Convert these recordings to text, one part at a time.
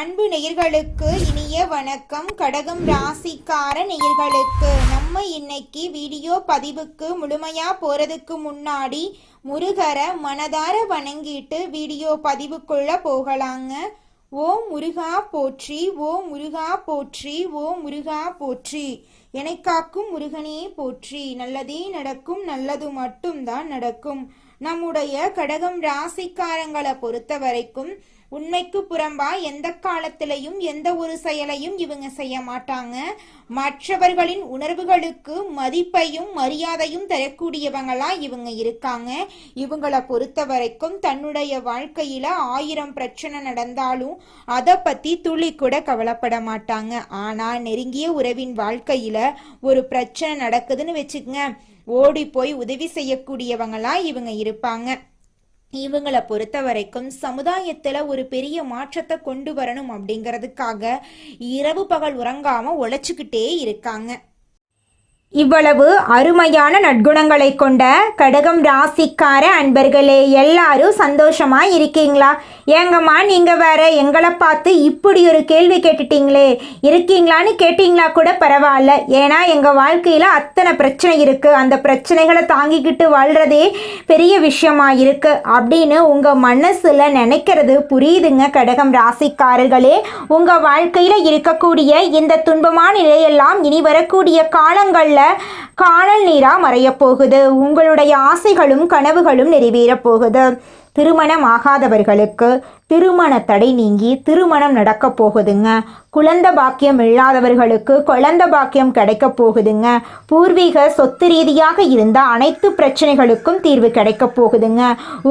அன்பு நேயர்களுக்கு இனிய வணக்கம். கடகம் ராசிக்கார நேயர்களுக்கு நம்ம இன்னைக்கு வீடியோ பதிவுக்கு முழுமையா போறதுக்கு முன்னாடி முருகரை மனதார வணங்கிட்டு வீடியோ பதிவுக்குள்ள போகலாங்க. ஓம் முருகா போற்றி, ஓம் முருகா போற்றி, ஓம் முருகா போற்றி. என்னை காக்கும் முருகனே போற்றி. நல்லதே நடக்கும், நல்லது மட்டும்தான் நடக்கும். நம்முடைய கடகம் ராசிக்காரங்களை பொறுத்த வரைக்கும் உண்மைக்கு புறம்பா எந்த காலத்திலையும் எந்த ஒரு செயலையும் இவங்க செய்ய மாட்டாங்க. மற்றவர்களின் உணர்வுகளுக்கு மதிப்பையும் மரியாதையும் தரக்கூடியவங்களா இவங்க இருக்காங்க. இவங்களை பொறுத்த வரைக்கும் தன்னுடைய வாழ்க்கையில 1000 பிரச்சனை நடந்தாலும் அதை பத்தி துளி கூட கவலைப்பட மாட்டாங்க. ஆனா நெருங்கிய உறவின் வாழ்க்கையில ஒரு பிரச்சனை நடக்குதுன்னு வச்சுக்கங்க, ஓடி போய் உதவி செய்யக்கூடியவங்களா இவங்க இருப்பாங்க. இவங்களை பொறுத்த வரைக்கும் சமுதாயத்துல ஒரு பெரிய மாற்றத்தை கொண்டு வரணும் அப்படிங்கிறதுக்காக இரவு பகல் உறங்காம உழைச்சுக்கிட்டே இருக்காங்க. இவ்வளவு அருமையான நற்குணங்களை கொண்ட கடகம் ராசிக்கார அன்பர்களே, எல்லாரும் சந்தோஷமா இருக்கீங்களா? ஏங்கம்மா நீங்க வேற எங்களை பார்த்து இப்படி ஒரு கேள்வி கேட்டுட்டீங்களே, இருக்கீங்களான்னு கேட்டீங்களா கூட பரவாயில்ல. ஏன்னா எங்க வாழ்க்கையில அத்தனை பிரச்சனை இருக்கு, அந்த பிரச்சனைகளை தாங்கிக்கிட்டு வாழ்றதே பெரிய விஷயமா இருக்கு அப்படின்னு உங்க மனசுல நினைக்கிறது புரியுதுங்க. கடகம் ராசிக்காரர்களே, உங்க வாழ்க்கையில இருக்கக்கூடிய இந்த துன்பமான நிலையெல்லாம் இனி வரக்கூடிய காலங்கள் காணல் நீரா மறைய போகுது. உங்களுடைய ஆசைகளும் கனவுகளும் நிறைவேற போகுது. திருமணம் ஆகாதவர்களுக்கு திருமண தடை நீங்கி திருமணம் நடக்க போகுதுங்க. குழந்தை பாக்கியம் இல்லாதவர்களுக்கு குழந்தை பாக்கியம் கிடைக்க போகுதுங்க. பூர்வீக சொத்து ரீதியாக இருந்த அனைத்து பிரச்சனைகளுக்கும் தீர்வு கிடைக்க போகுதுங்க.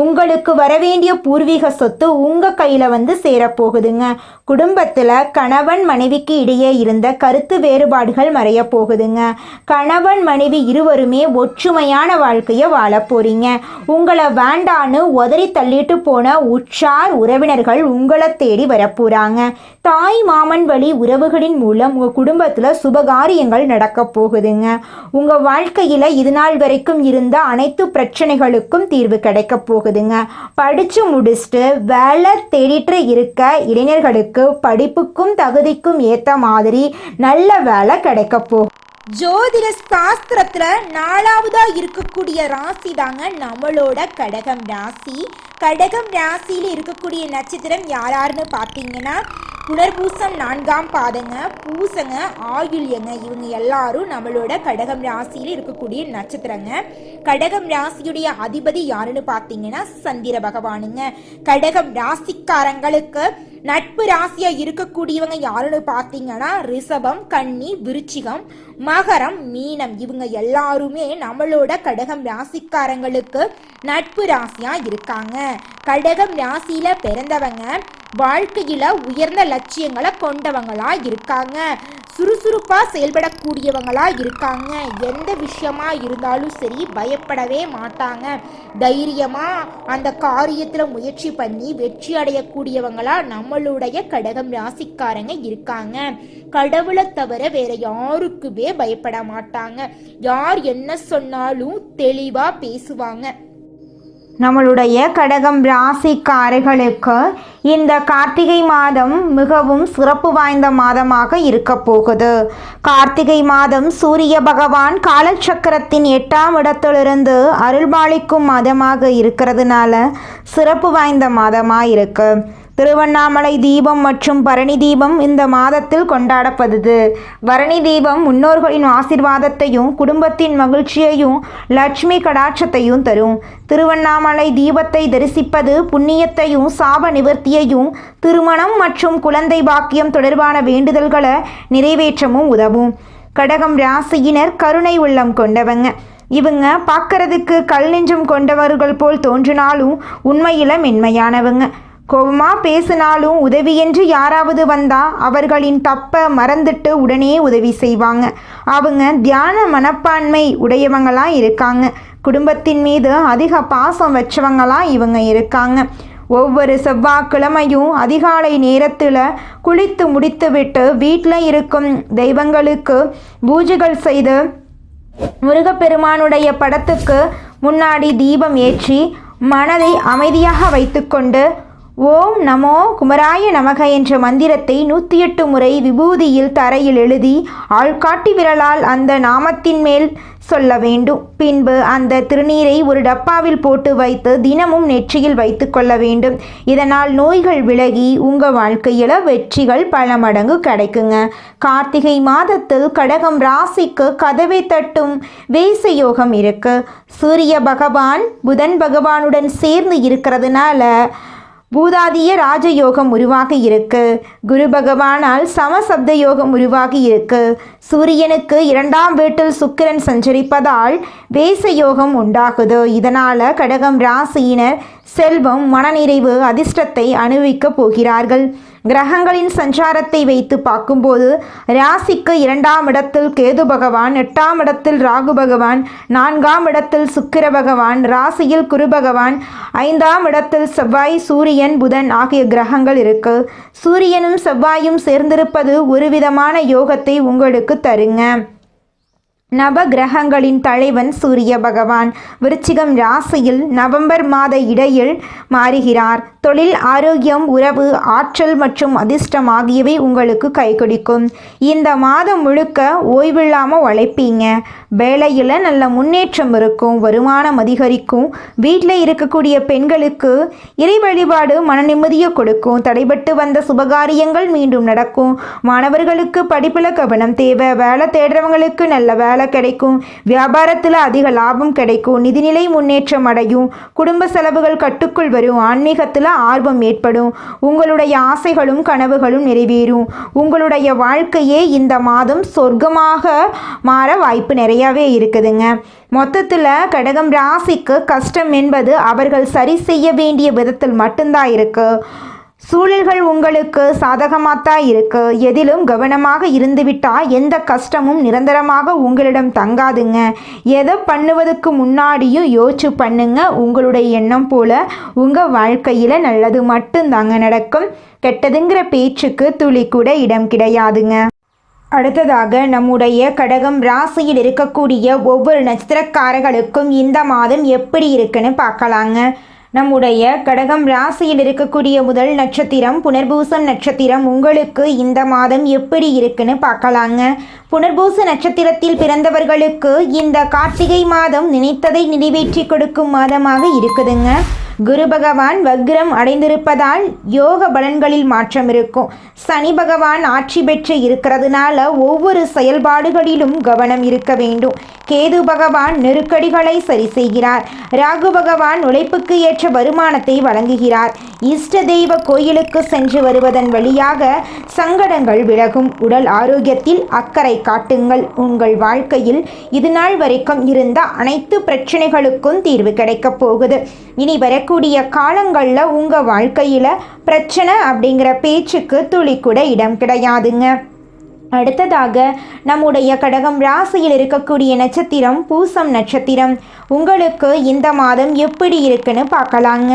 உங்களுக்கு வரவேண்டிய பூர்வீக சொத்து உங்க கையில சேரப்போகுதுங்க. குடும்பத்துல கணவன் மனைவிக்கு இடையே இருந்த கருத்து வேறுபாடுகள் மறைய போகுதுங்க. கணவன் மனைவி இருவருமே ஒற்றுமையான வாழ்க்கையை வாழ போறீங்க. உங்களை வேண்டான்னு உதறி தள்ளிட்டு போன உற்றார் உறவினர்கள் உங்களை தேடி வரப்போறாங்க. தாய் மாமன் வழி உறவுகளின் மூலம் உங்க குடும்பத்துல சுபகாரியங்கள் நடக்க போகுதுங்க. உங்க வாழ்க்கையில இது நாள் வரைக்கும் இருந்த அனைத்து பிரச்சனைகளுக்கும் தீர்வு கிடைக்க போகுதுங்க. படிச்சு முடிச்சுட்டு வேலை தேடிட்டு இருக்க இளைஞர்களுக்கு படிப்புக்கும் தகுதிக்கும் ஏத்த மாதிரி நல்ல வேலை கிடைக்க போகும். ஜோதிட சாஸ்திரத்துல 4வதா இருக்கக்கூடிய ராசி தாங்க நம்மளோட கடகம் ராசி. கடகம் ராசியில இருக்கக்கூடிய நட்சத்திரம் யாருன்னு பார்த்தீங்கன்னா புனர்பூசம் 4ஆம் பாதங்க, பூசங்க, ஆயுள்யங்க. இவங்க எல்லாரும் நம்மளோட கடகம் ராசியில இருக்கக்கூடிய நட்சத்திரங்க. கடகம் ராசியுடைய அதிபதி யாருன்னு பார்த்தீங்கன்னா சந்திர பகவானுங்க. கடகம் ராசிக்காரங்களுக்கு நட்பு ராசியா இருக்கக்கூடியவங்க யாருன்னு பார்த்தீங்கன்னா ரிஷபம், கன்னி, விருச்சிகம், மகரம், மீனம். இவங்க எல்லாருமே நம்மளோட கடகம் ராசிக்காரங்களுக்கு நட்பு ராசியா இருக்காங்க. கடகம் ராசியில பிறந்தவங்க வாழ்க்கையில உயர்ந்த லட்சியங்களை கொண்டவங்களா இருக்காங்க. சுறுசுறுப்பா செயல்படக்கூடியவங்களா இருக்காங்க. எந்த விஷயமா இருந்தாலும் சரி பயப்படவே மாட்டாங்க. தைரியமா அந்த காரியத்துல முயற்சி பண்ணி வெற்றி அடையக்கூடியவங்களா நம்மளுடைய கடகம் ராசிக்காரங்க இருக்காங்க. கடவுளை தவிர வேற யாருக்குமே பயப்பட மாட்டாங்க. யார் என்ன சொன்னாலும் தெளிவா பேசுவாங்க. நம்மளுடைய கடகம் ராசிக்காரர்களுக்கு இந்த கார்த்திகை மாதம் மிகவும் சிறப்பு வாய்ந்த மாதமாக இருக்க போகுது. கார்த்திகை மாதம் சூரிய பகவான் காலச்சக்கரத்தின் 8ஆம் இடத்திலிருந்து அருள்பாலிக்கும் மாதமாக இருக்கிறதுனால சிறப்பு வாய்ந்த மாதமாக இருக்கு. திருவண்ணாமலை தீபம் மற்றும் பரணி தீபம் இந்த மாதத்தில் கொண்டாடப்படுது. பரணி தீபம் முன்னோர்களின் ஆசீர்வாதத்தையும் குடும்பத்தின் மகிழ்ச்சியையும் லட்சுமி கடாட்சத்தையும் தரும். திருவண்ணாமலை தீபத்தை தரிசிப்பது புண்ணியத்தையும் சாப நிவர்த்தியையும் திருமணம் மற்றும் குழந்தை பாக்கியம் தொடர்பான வேண்டுதல்களை நிறைவேற்றவும் உதவும். கடகம் ராசியினர் கருணை உள்ளம் கொண்டவங்க. இவங்க பார்க்கறதுக்கு கல் நெஞ்சம் கொண்டவர்கள் போல் தோன்றினாலும் உண்மையில மென்மையானவங்க. கோபமா பேசினாலும் உதவி என்று யாராவது வந்தா அவர்களின் தப்ப மறந்துட்டு உடனே உதவி செய்வாங்க. அவங்க தியான மனப்பான்மை உடையவங்களா இருக்காங்க. குடும்பத்தின் மீது அதிக பாசம் வச்சவங்களா இவங்க இருக்காங்க. ஒவ்வொரு செவ்வாய்க்கிழமையும் அதிகாலை நேரத்தில் குளித்து முடித்துவிட்டு வீட்டில் இருக்கும் தெய்வங்களுக்கு பூஜைகள் செய்து முருகப்பெருமானுடைய படத்துக்கு முன்னாடி தீபம் ஏற்றி மனதை அமைதியாக வைத்துக்கொண்டு ஓம் நமோ குமராய நமக என்ற மந்திரத்தை 108 முறை விபூதியில் தரையில் எழுதி ஆள்காட்டி விரலால் அந்த நாமத்தின் மேல் சொல்ல வேண்டும். பின்பு அந்த திருநீரை ஒரு டப்பாவில் போட்டு வைத்து தினமும் நெற்றியில் வைத்து கொள்ள வேண்டும். இதனால் நோய்கள் விலகி உங்கள் வாழ்க்கையில் வெற்றிகள் பல மடங்கு கிடைக்குங்க. கார்த்திகை மாதத்தில் கடகம் ராசிக்கு கதவை தட்டும் வேச யோகம் இருக்கு. சூரிய பகவான் புதன் பகவானுடன் சேர்ந்து இருக்கிறதுனால பூதாதிய ராஜயோகம் உருவாகி இருக்கு. குரு பகவானால் சமசப்த யோகம் உருவாகி இருக்கு. சூரியனுக்கு 2ஆம் வீட்டில் சுக்கிரன் சஞ்சரிப்பதால் வேச யோகம் உண்டாகுது. இதனால கடகம் ராசியினர் செல்வம், மனநிறைவு, அதிர்ஷ்டத்தை அனுபவிக்கப் போகிறார்கள். கிரகங்களின் சஞ்சாரத்தை வைத்து பார்க்கும்போது ராசிக்கு 2ஆம் இடத்தில் கேது பகவான், 8ஆம் இடத்தில் ராகு பகவான், 4ஆம் இடத்தில் சுக்கிர பகவான், ராசியில் குரு பகவான், 5ஆம் இடத்தில் செவ்வாய், சூரியன், புதன் ஆகிய கிரகங்கள் இருக்கு. சூரியனும் செவ்வாயும் சேர்ந்திருப்பது ஒரு விதமான யோகத்தை உங்களுக்கு தருங்க. நவ கிரகங்களின் தலைவன் சூரிய பகவான் விருச்சிகம் ராசியில் நவம்பர் மாத இடையில் மாறுகிறார். தொழில், ஆரோக்கியம், உறவு, ஆற்றல் மற்றும் அதிர்ஷ்டம் ஆகியவை உங்களுக்கு கை கொடுக்கும். இந்த மாதம் முழுக்க ஓய்வில்லாமல் உழைப்பீங்க. வேலையில் நல்ல முன்னேற்றம் இருக்கும். வருமானம் அதிகரிக்கும். வீட்டில் இருக்கக்கூடிய பெண்களுக்கு இறை வழிபாடு மன நிம்மதியை கொடுக்கும். தடைபட்டு வந்த சுபகாரியங்கள் மீண்டும் நடக்கும். மாணவர்களுக்கு படிப்பில் கவனம் தேவை. வேலை தேடுறவங்களுக்கு நல்ல வேலை கிடைக்கும். வியாபாரத்தில் அதிக லாபம் கிடைக்கும். நிதிநிலை முன்னேற்றம் அடையும். குடும்ப செலவுகள் கட்டுக்குள் வரும். ஆன்மீகத்தில் ஆர்வம் ஏற்படும். உங்களுடைய ஆசைகளும் கனவுகளும் நிறைவேறும். உங்களுடைய வாழ்க்கையே இந்த மாதம் சொர்க்கமாக மாற வாய்ப்பு நிறையவே இருக்குதுங்க. மொத்தத்தில் கடகம் ராசிக்கு கஷ்டம் என்பது அவர்கள் சரி செய்ய வேண்டிய விதத்தில் மட்டும்தான் இருக்கு. சூழல்கள் உங்களுக்கு சாதகமாகத்தான் இருக்கு. எதிலும் கவனமாக இருந்துவிட்டால் எந்த கஷ்டமும் நிரந்தரமாக உங்களிடம் தங்காதுங்க. எதை பண்ணுவதற்கு முன்னாடியும் யோசிச்சு பண்ணுங்க. உங்களுடைய எண்ணம் போல உங்கள் வாழ்க்கையில் நல்லது மட்டும்தாங்க நடக்கும். கெட்டதுங்கிற பேச்சுக்கு துளி கூட இடம் கிடையாதுங்க. அடுத்ததாக நம்முடைய கடகம் ராசியில் இருக்கக்கூடிய ஒவ்வொரு நட்சத்திரக்காரர்களுக்கும் இந்த மாதம் எப்படி இருக்குன்னு பார்க்கலாங்க. நம்முடைய கடகம் ராசியில் இருக்கக்கூடிய முதல் நட்சத்திரம் புனர்பூசம் நட்சத்திரம். உங்களுக்கு இந்த மாதம் எப்படி இருக்குன்னு பார்க்கலாங்க. புனர்பூச நட்சத்திரத்தில் பிறந்தவர்களுக்கு இந்த கார்த்திகை மாதம் நினைத்ததை நிறைவேற்றி கொடுக்கும் மாதமாக இருக்குதுங்க. குரு பகவான் வக்ரம் அடைந்திருப்பதால் யோக பலன்களில் மாற்றம் இருக்கும். சனி பகவான் ஆட்சி பெற்று இருக்கிறதுனால ஒவ்வொரு செயல்பாடுகளிலும் கவனம் இருக்க வேண்டும். கேது பகவான் நெருக்கடிகளை சரி செய்கிறார். ராகு பகவான் உழைப்புக்கு ஏற்ற வருமானத்தை வழங்குகிறார். இஷ்ட தெய்வ கோயிலுக்கு சென்று வருவதன் வழியாக சங்கடங்கள் விலகும். உடல் ஆரோக்கியத்தில் அக்கறை காட்டுங்கள். உங்கள் வாழ்க்கையில் இதுநாள் வரைக்கும் இருந்த அனைத்து பிரச்சனைகளுக்கும் தீர்வு கிடைக்கப் போகுது. இனி வரக்கூடிய காலங்களில் உங்கள் வாழ்க்கையில் பிரச்சனை அப்படிங்கிற பேச்சுக்கு துளி கூட இடம் கிடையாதுங்க. அடுத்ததாக நம்முடைய கடகம் ராசியில் இருக்கக்கூடிய நட்சத்திரம் பூசம் நட்சத்திரம். உங்களுக்கு இந்த மாதம் எப்படி இருக்குன்னு பார்க்கலாங்க.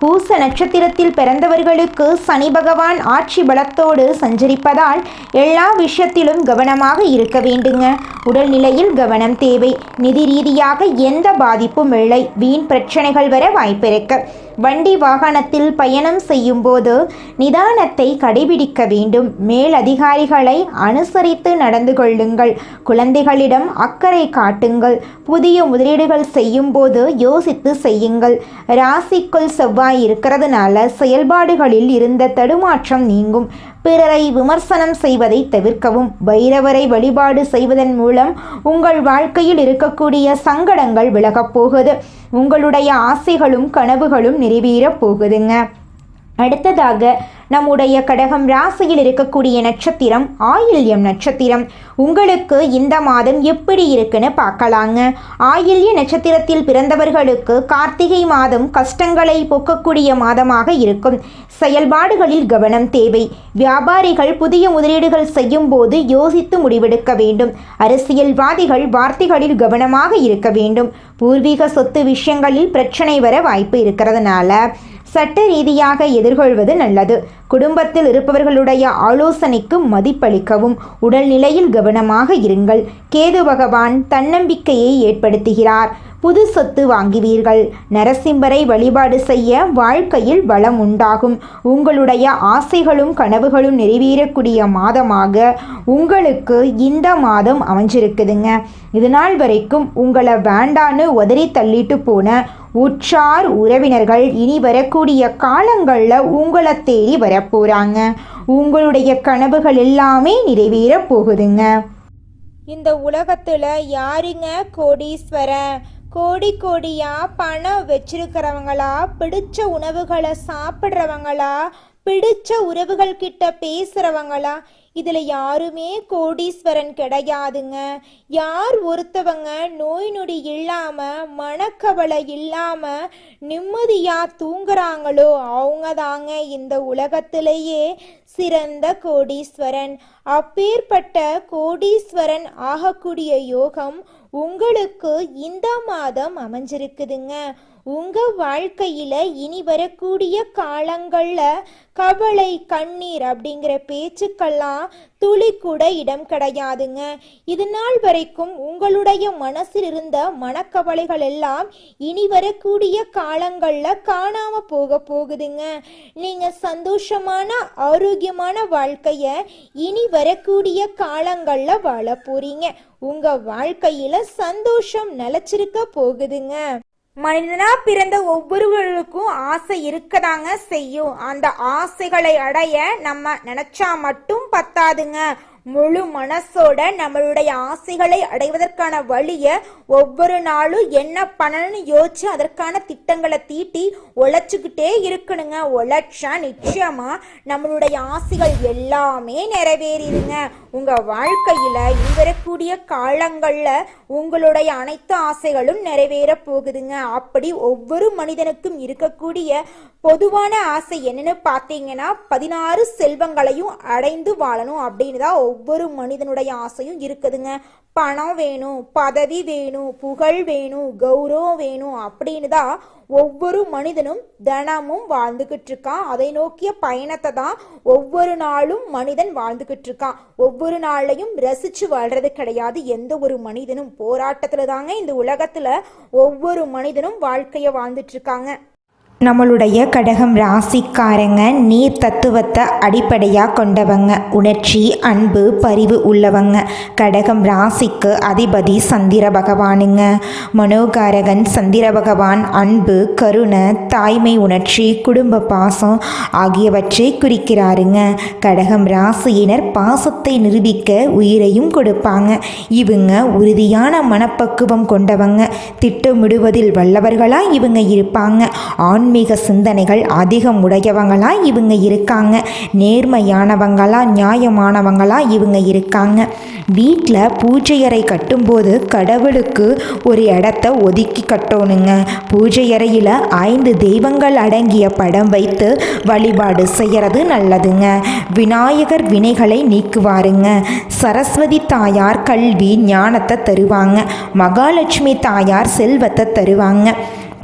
பூச நட்சத்திரத்தில் பிறந்தவர்களுக்கு சனி பகவான் ஆட்சி பலத்தோடு சஞ்சரிப்பதால் எல்லா விஷயத்திலும் கவனமாக இருக்க வேண்டுங்க. உடல்நிலையில் கவனம் தேவை. நிதி ரீதியாக எந்த பாதிப்பும் இல்லை. வீண் பிரச்சனைகள் வர வாய்ப்பிருக்கு. வண்டி வாகனத்தில் பயணம் செய்யும் போது நிதானத்தை கடைபிடிக்க வேண்டும். மேல் அதிகாரிகளை அனுசரித்து நடந்து கொள்ளுங்கள். குழந்தைகளிடம் அக்கறை காட்டுங்கள். புதிய முதலீடுகள் செய்யும் போது யோசித்து செய்யுங்கள். ராசிக்குள் செவ்வாய் இருக்கிறதுனால செயல்பாடுகளில் இருந்த தடுமாற்றம் நீங்கும். பிறரை விமர்சனம் செய்வதை தவிர்க்கவும். பைரவரை வழிபாடு செய்வதன் மூலம் உங்கள் வாழ்க்கையில் இருக்கக்கூடிய சங்கடங்கள் விலகப் போகுது. உங்களுடைய ஆசைகளும் கனவுகளும் நிறைவேறப் போகுதுங்க. அடுத்ததாக நம்முடைய கடகம் ராசியில் இருக்கக்கூடிய நட்சத்திரம் ஆயில்யம் நட்சத்திரம். உங்களுக்கு இந்த மாதம் எப்படி இருக்குன்னு பார்க்கலாங்க. ஆயில்ய நட்சத்திரத்தில் பிறந்தவர்களுக்கு கார்த்திகை மாதம் கஷ்டங்களை போக்கக்கூடிய மாதமாக இருக்கும். செயல்பாடுகளில் கவனம் தேவை. வியாபாரிகள் புதிய முதலீடுகள் செய்யும் போது யோசித்து முடிவெடுக்க வேண்டும். அரசியல்வாதிகள் வார்த்தைகளில் கவனமாக இருக்க வேண்டும். பூர்வீக சொத்து விஷயங்களில் பிரச்சனை வர வாய்ப்பு இருக்கிறதுனால சட்ட ரீதியாக எதிர்கொள்வது நல்லது. குடும்பத்தில் இருப்பவர்களுடைய ஆலோசனைக்கு மதிப்பளிக்கவும். உடல்நிலையில் கவனமாக இருங்கள். கேது பகவான் தன்னம்பிக்கையை ஏற்படுத்துகிறார். புது சொத்து வாங்குவீர்கள். நரசிம்மரை வழிபாடு செய்ய வாழ்க்கையில் வளம் உண்டாகும். உங்களுடைய ஆசைகளும் கனவுகளும் நிறைவேறக்கூடிய மாதமாக உங்களுக்கு இந்த மாதம் அமைஞ்சிருக்குதுங்க. இதனால் வரைக்கும் உங்களை வேண்டான்னு உதறி தள்ளிட்டு போன உற்றார் உறவினர்கள் இனி வரக்கூடிய காலங்களில் உங்களை தேடி வரப்போகிறாங்க. உங்களுடைய கனவுகள் எல்லாமே நிறைவேற போகுதுங்க. இந்த உலகத்தில் யாருங்க கோடீஸ்வரன்? கோடி கோடியா பணம் வச்சிருக்கிறவங்களா, பிடிச்ச உணவுகளை சாப்பிட்றவங்களா, பிடிச்ச உறவுகள் கிட்ட பேசுறவங்களா? இதுல யாருமே கோடீஸ்வரன் கிடையாதுங்க. யார் ஒருத்தவங்க நோய் நொடி இல்லாம மனக்கவலை இல்லாம நிம்மதியா தூங்குறாங்களோ அவங்க தாங்க இந்த உலகத்திலேயே சிறந்த கோடீஸ்வரன். அப்பேற்பட்ட கோடீஸ்வரன் ஆகக்கூடிய யோகம் உங்களுக்கு இந்த மாதம் அமைஞ்சிருக்குதுங்க. உங்க வாழ்க்கையில இனி வரக்கூடிய காலங்கள்ல கவலை கண்ணீர் அப்படிங்கிற பேச்சுக்கெல்லாம் துளி கூட இடம் கிடையாதுங்க. இது நாள் வரைக்கும் உங்களுடைய மனசில் இருந்த மனக்கவலைகள் எல்லாம் இனி வரக்கூடிய காலங்கள்ல காணாம போகுதுங்க. நீங்க சந்தோஷமான ஆரோக்கியமான வாழ்க்கைய இனி வரக்கூடிய காலங்கள்ல வாழ போறீங்க. உங்க வாழ்க்கையில சந்தோஷம் நிலைச்சிருக்க போகுதுங்க. மனிதனா பிறந்த ஒவ்வொருவருக்கும் ஆசை இருக்கதாங்க செய்யும். அந்த ஆசைகளை அடைய நம்ம நினைச்சா மட்டும் பத்தாதுங்க. முழு மனசோட நம்மளுடைய ஆசைகளை அடைவதற்கான வழியை ஒவ்வொரு நாளும் என்ன பண்ணணும்னு யோசிச்சு அதற்கான திட்டங்களை தீட்டி உழைச்சிக்கிட்டே இருக்கணுங்க. உழைச்சா நிச்சயமா நம்மளுடைய ஆசைகள் எல்லாமே நிறைவேறிடுங்க. உங்க வாழ்க்கையில வரக்கூடிய காலங்கள்ல உங்களுடைய அனைத்து ஆசைகளும் நிறைவேற போகுதுங்க. அப்படி ஒவ்வொரு மனிதனுக்கும் இருக்கக்கூடிய பொதுவான ஆசை என்னன்னு பார்த்தீங்கன்னா 16 செல்வங்களையும் அடைந்து வாழணும் அப்படின்னு தான் ஒவ்வொரு மனிதனுடைய ஆசையும் இருக்குதுங்க. பணம் வேணும், பதவி வேணும், புகழ் வேணும், கௌரவம் வேணும் அப்படின்னு தான் ஒவ்வொரு மனிதனும் தினமும் வாழ்ந்துகிட்டு இருக்கான். அதை நோக்கிய பயணத்தை தான் ஒவ்வொரு நாளும் மனிதன் வாழ்ந்துகிட்டு இருக்கான். ஒவ்வொரு நாளையும் ரசிச்சு வாழ்றது கிடையாது. எந்த ஒரு மனிதனும் போராட்டத்துல தாங்க இந்த உலகத்துல ஒவ்வொரு மனிதனும் வாழ்க்கைய வாழ்ந்துட்டு இருக்காங்க. நம்மளுடைய கடகம் ராசிக்காரங்க நீர் தத்துவத்தை அடிப்படையாக கொண்டவங்க. உணர்ச்சி, அன்பு, பரிவு உள்ளவங்க. கடகம் ராசிக்கு அதிபதி சந்திர பகவானுங்க. மனோகாரகன் சந்திர பகவான் அன்பு, கருணை, தாய்மை உணர்ச்சி, குடும்ப பாசம் ஆகியவற்றை குறிக்கிறாருங்க. கடகம் ராசியினர் பாசத்தை நிரூபிக்க உயிரையும் கொடுப்பாங்க. இவங்க உறுதியான மனப்பக்குவம் கொண்டவங்க. திட்டமிடுவதில் வல்லவர்களாக இவங்க இருப்பாங்க. ஆன்மீக சிந்தனைகள் அதிகம் உடையவங்களா இவங்க இருக்காங்க. நேர்மையானவங்களா, நியாயமானவங்களா இவங்க இருக்காங்க. வீட்டில் பூஜை அறை கட்டும்போது கடவுளுக்கு ஒரு இடத்த ஒதுக்கி கட்டணுங்க. பூஜை அறையில் 5 தெய்வங்கள் அடங்கிய படம் வைத்து வழிபாடு செய்கிறது நல்லதுங்க. விநாயகர் வினைகளை நீக்குவாருங்க. சரஸ்வதி தாயார் கல்வி ஞானத்தை தருவாங்க. மகாலட்சுமி தாயார் செல்வத்தை தருவாங்க.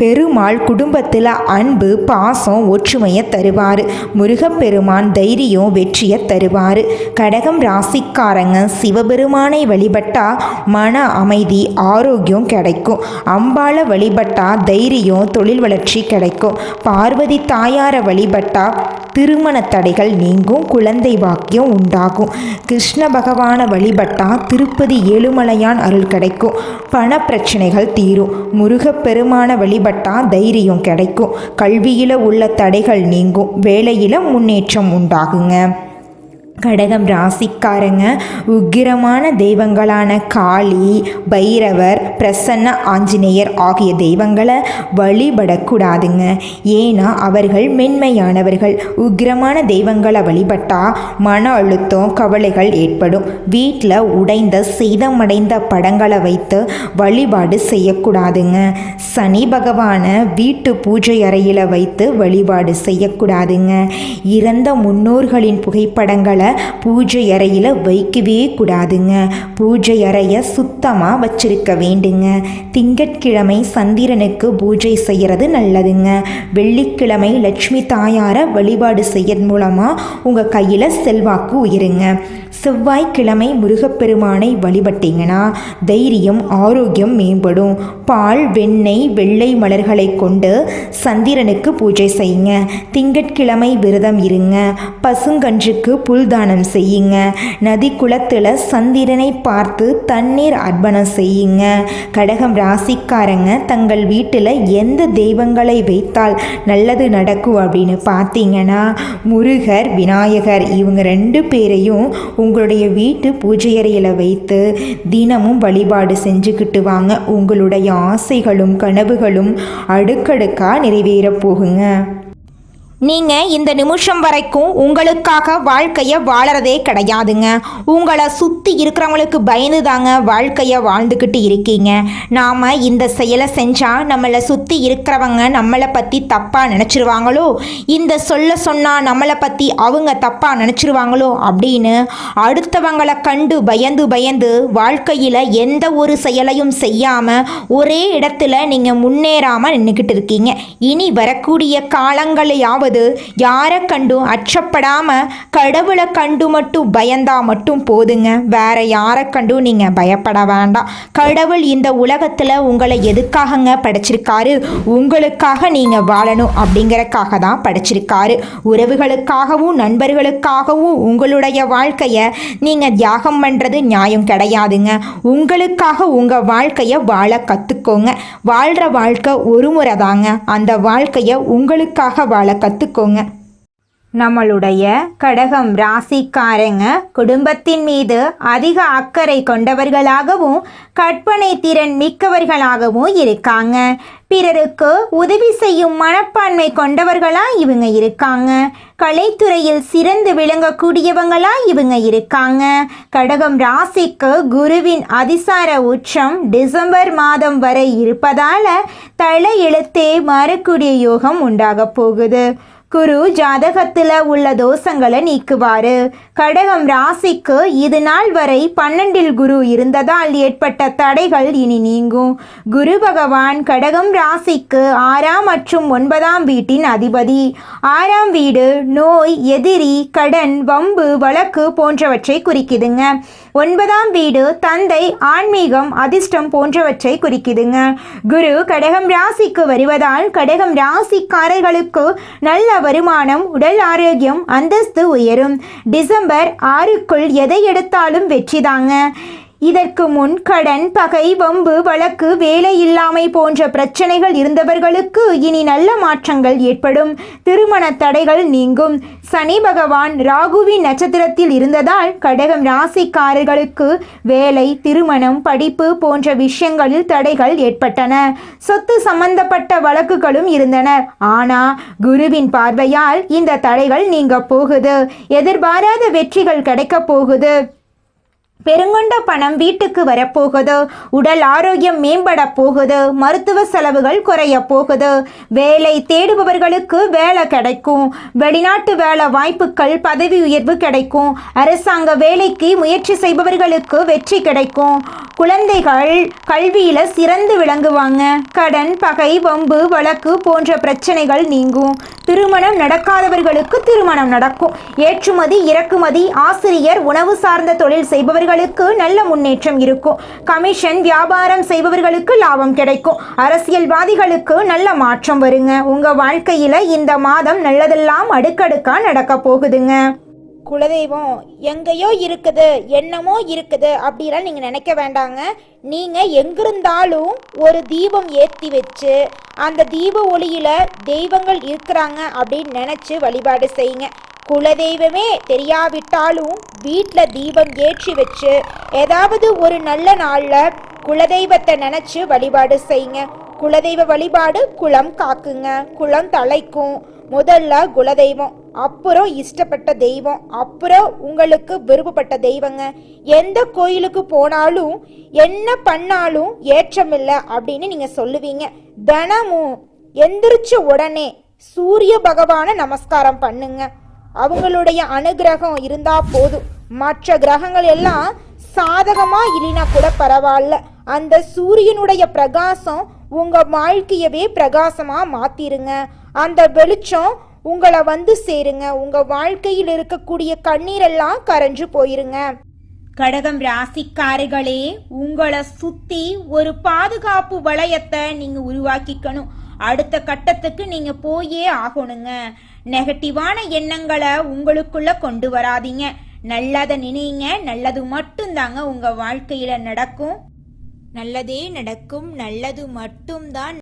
பெருமாள் குடும்பத்தில் அன்பு, பாசம், ஒற்றுமையை தருவார். முருகப்பெருமான் தைரியம், வெற்றியை தருவார். கடகம் ராசிக்காரங்க சிவபெருமானை வழிபட்டால் மன அமைதி, ஆரோக்கியம் கிடைக்கும். அம்பாளை வழிபட்டால் தைரியம், தொழில் வளர்ச்சி கிடைக்கும். பார்வதி தாயாரை வழிபட்டால் திருமண தடைகள் நீங்கும், குழந்தை பாக்கியம் உண்டாகும். கிருஷ்ண பகவானை வழிபட்டால் திருப்பதி ஏழுமலையான் அருள் கிடைக்கும், பண பிரச்சனைகள் தீரும். முருகப்பெருமானை வழிபட்டால் தைரியம் கிடைக்கும். கல்வியில் உள்ள தடைகள் நீங்கும், வேலையில் முன்னேற்றம் உண்டாகுங்க. கடகம் ராசிக்காரங்க உக்கிரமான தெய்வங்களான காளி, பைரவர், பிரசன்ன ஆஞ்சநேயர் ஆகிய தெய்வங்களை வழிபடக்கூடாதுங்க. ஏன்னா அவர்கள் மென்மையானவர்கள். உக்கிரமான தெய்வங்களை வழிபட்டால் மன அழுத்தம், கவலைகள் ஏற்படும். வீட்டில் உடைந்த சேதமடைந்த படங்களை வைத்து வழிபாடு செய்யக்கூடாதுங்க. சனி பகவானை வீட்டு பூஜை அறையில் வைத்து வழிபாடு செய்யக்கூடாதுங்க. இறந்த முன்னோர்களின் புகைப்படங்களை பூஜை அறையில் வைக்கவே கூடாதுங்க. பூஜை அறையை சுத்தமாக வச்சிருக்க வேண்டுங்க. திங்கட்கிழமை சந்திரனுக்கு பூஜை செய்கிறது நல்லதுங்க. வெள்ளிக்கிழமை லட்சுமி தாயாரை வழிபாடு செய்யறது மூலமாக உங்கள் கையில் செல்வாக்கு உயருங்க. செவ்வாய்க்கிழமை முருகப்பெருமானை வழிபட்டீங்கன்னா தைரியம் ஆரோக்கியம் மேம்படும். பால் வெண்ணெய் வெள்ளை மலர்களை கொண்டு சந்திரனுக்கு பூஜை செய்யுங்க. திங்கட்கிழமை விரதம் இருங்க. பசுங்கன்றுக்கு புல்தானம் செய்யுங்க. நதி குளத்தில் சந்திரனை பார்த்து தண்ணீர் அர்ப்பணம் செய்யுங்க. கடகம் ராசிக்காரங்க தங்கள் வீட்டில் எந்த தெய்வங்களை வைத்தால் நல்லது நடக்கும் அப்படின்னு பார்த்தீங்கன்னா முருகர் விநாயகர் இவங்க 2 பேரையும் உங்களுடைய வீட்டு பூஜை அறையில் வைத்து தினமும் வழிபாடு செஞ்சுக்கிட்டு வாங்க. உங்களுடைய ஆசைகளும் கனவுகளும் அடுக்கடுக்காக நிறைவேறப் போகுங்க. நீங்கள் இந்த நிமிஷம் வரைக்கும் உங்களுக்காக வாழ்க்கையை வாழறதே கிடையாதுங்க. உங்களை சுற்றி இருக்கிறவங்களுக்கு பயந்து தாங்க வாழ்க்கையை வாழ்ந்துக்கிட்டு இருக்கீங்க. நாம் இந்த செயலை செஞ்சால் நம்மளை சுற்றி இருக்கிறவங்க நம்மளை பற்றி தப்பாக நினச்சிருவாங்களோ, இந்த சொன்னால் நம்மளை பற்றி அவங்க தப்பாக நினச்சிருவாங்களோ அப்படின்னு அடுத்தவங்களை கண்டு பயந்து வாழ்க்கையில் எந்த ஒரு செயலையும் செய்யாமல் ஒரே இடத்துல நீங்கள் முன்னேறாமல் நின்றுக்கிட்டு இருக்கீங்க. இனி வரக்கூடிய காலங்களையாவது யாரை கண்டும் அச்சப்படாம கடவுளை கண்டு மட்டும் பயந்தா மட்டும் போதுங்க. வேற யாரை கண்டும் நீங்க பயப்பட வேண்டாம். கடவுள் இந்த உலகத்துல உங்களை எதுக்காகங்க படைச்சிருக்காரு? உங்களுக்காக நீங்க வாழணும் அப்படிங்கறக்காக தான் படைச்சிருக்காரு. உறவுகளுக்காகவும் நண்பர்களுக்காகவும் உங்களுடைய வாழ்க்கைய நீங்க தியாகம் பண்றது நியாயம் கிடையாதுங்க. உங்களுக்காக உங்க வாழ்க்கைய வாழ கத்துக்கோங்க. வாழ்ற வாழ்க்கை ஒரு முறை தாங்க. அந்த வாழ்க்கைய உங்களுக்காக வாழ கத்துக்கோங்க. நம்மளுடைய கடகம் ராசிக்காரங்க குடும்பத்தின் மீது அதிக அக்கறை கொண்டவர்களாகவும் கற்பனை திறன் மிக்கவர்களாகவும் இருக்காங்க. பிறருக்கு உதவி செய்யும் மனப்பான்மை கொண்டவர்களா இவங்க இருக்காங்க. கலைத்துறையில் சிறந்து விளங்கக்கூடியவங்களா இவங்க இருக்காங்க. கடகம் ராசிக்கு குருவின் அதிசார உச்சம் டிசம்பர் மாதம் வரை இருப்பதால தலையெழுத்தே மாறக்கூடிய யோகம் உண்டாக போகுது. குரு ஜாதகத்தில் உள்ள தோஷங்களை நீக்குவாரு. கடகம் ராசிக்கு இது நாள் வரை 12 குரு இருந்ததால் ஏற்பட்ட தடைகள் இனி நீங்கும். குரு பகவான் கடகம் ராசிக்கு 6ஆம் மற்றும் 9ஆம் வீட்டின் அதிபதி. 6ஆம் வீடு நோய், எதிரி, கடன், வம்பு, வழக்கு போன்றவற்றை குறிக்குதுங்க. 9ஆம் வீடு தந்தை, ஆன்மீகம், அதிர்ஷ்டம் போன்றவற்றை குறிக்குதுங்க. குரு கடகம் ராசிக்கு வருவதால் கடகம் ராசிக்காரர்களுக்கு நல்ல வருமானம், உடல் ஆரோக்கியம், அந்தஸ்து உயரும். டிசம்பர் 6க்குள் எதை எடுத்தாலும் வெற்றிதாங்க. இதற்கு முன் கடன், பகை, வம்பு, வழக்கு, வேலை இல்லாமை போன்ற பிரச்சனைகள் இருந்தவர்களுக்கு இனி நல்ல மாற்றங்கள் ஏற்படும். திருமண தடைகள் நீங்கும். சனி பகவான் ராகுவின் நட்சத்திரத்தில் இருந்ததால் கடகம் ராசிக்காரர்களுக்கு வேலை, திருமணம், படிப்பு போன்ற விஷயங்களில் தடைகள் ஏற்பட்டன. சொத்து சம்பந்தப்பட்ட வழக்குகளும் இருந்தன. ஆனா குருவின் பார்வையால் இந்த தடைகள் நீங்க போகுது. எதிர்பாராத வெற்றிகள் கிடைக்க போகுது. பெருங்கொண்ட பணம் வீட்டுக்கு வரப்போகுது. உடல் ஆரோக்கியம் மேம்பட போகுது. மருத்துவ செலவுகள் குறைய போகுது. வேலை தேடுபவர்களுக்கு வேலை கிடைக்கும். வெளிநாட்டு வேலை வாய்ப்புகள், பதவி உயர்வு கிடைக்கும். அரசாங்க வேலைக்கு முயற்சி செய்பவர்களுக்கு வெற்றி கிடைக்கும். குழந்தைகள் கல்வியில சிறந்து விளங்குவாங்க. கடன், பகை, வம்பு, வழக்கு போன்ற பிரச்சனைகள் நீங்கும். திருமணம் நடக்காதவர்களுக்கு திருமணம் நடக்கும். ஏற்றுமதி, இறக்குமதி, ஆசிரியர், உணவு சார்ந்த தொழில் செய்பவர்களுக்கு நல்ல முன்னேற்றம் இருக்கும். கமிஷன் வியாபாரம் செய்பவர்களுக்கு லாபம் கிடைக்கும். அரசியல்வாதிகளுக்கு நல்ல மாற்றம் வருங்க. உங்க வாழ்க்கையில இந்த மாதம் நல்லதெல்லாம் அடுக்கடுக்கா நடக்க போகுதுங்க. குலதெய்வம் எங்கேயோ இருக்குது, என்னமோ இருக்குது அப்படிலாம் நீங்கள் நினைக்க வேண்டாங்க. நீங்கள் எங்கிருந்தாலும் ஒரு தீபம் ஏற்றி வச்சு அந்த தீப ஒளியில் தெய்வங்கள் இருக்கிறாங்க அப்படின்னு நினச்சி வழிபாடு செய்யுங்க. குலதெய்வமே தெரியாவிட்டாலும் வீட்டில் தீபம் ஏற்றி வச்சு ஏதாவது ஒரு நல்ல நாளில் குலதெய்வத்தை நினச்சி வழிபாடு செய்யுங்க. குலதெய்வ வழிபாடு குலம் காக்குங்க, குலம் தலைக்கும். முதல்ல குலதெய்வம், அப்புறம் இஷ்டப்பட்ட தெய்வம், அப்புறம் உங்களுக்கு விருப்பப்பட்ட தெய்வங்க. எந்த கோயிலுக்கு போனாலும் என்ன பண்ணாலும் ஏற்றமில்லை அப்படின்னு நீங்கள் சொல்லுவீங்க. தினமும் எந்திரிச்ச உடனே சூரிய பகவானை நமஸ்காரம் பண்ணுங்க. அவங்களுடைய அனுகிரகம் இருந்தா போதும். மற்ற கிரகங்கள் எல்லாம் சாதகமா இல்லைனா கூட பரவாயில்ல. அந்த சூரியனுடைய பிரகாசம் உங்க வாழ்க்கையவே பிரகாசமா மாத்திருங்க. அந்த வெளிச்சம் உங்களை வந்து சேருங்க. உங்க வாழ்க்கையில் இருக்கக்கூடிய கண்ணீரெல்லாம் கரைஞ்சு போயிருங்க. கடகம் ராசிக்காரர்களே, உங்களை சுத்தி ஒரு பாதுகாப்பு வளையத்தை நீங்க உருவாக்கிக்கணும். அடுத்த கட்டத்துக்கு நீங்க போயே ஆகணுங்க. நெகட்டிவான எண்ணங்களை உங்களுக்குள்ள கொண்டு வராதீங்க. நல்லதை நினைங்க. நல்லது மட்டும்தாங்க உங்க வாழ்க்கையில நடக்கும். நல்லதே நடக்கும். நல்லது மட்டும்தான்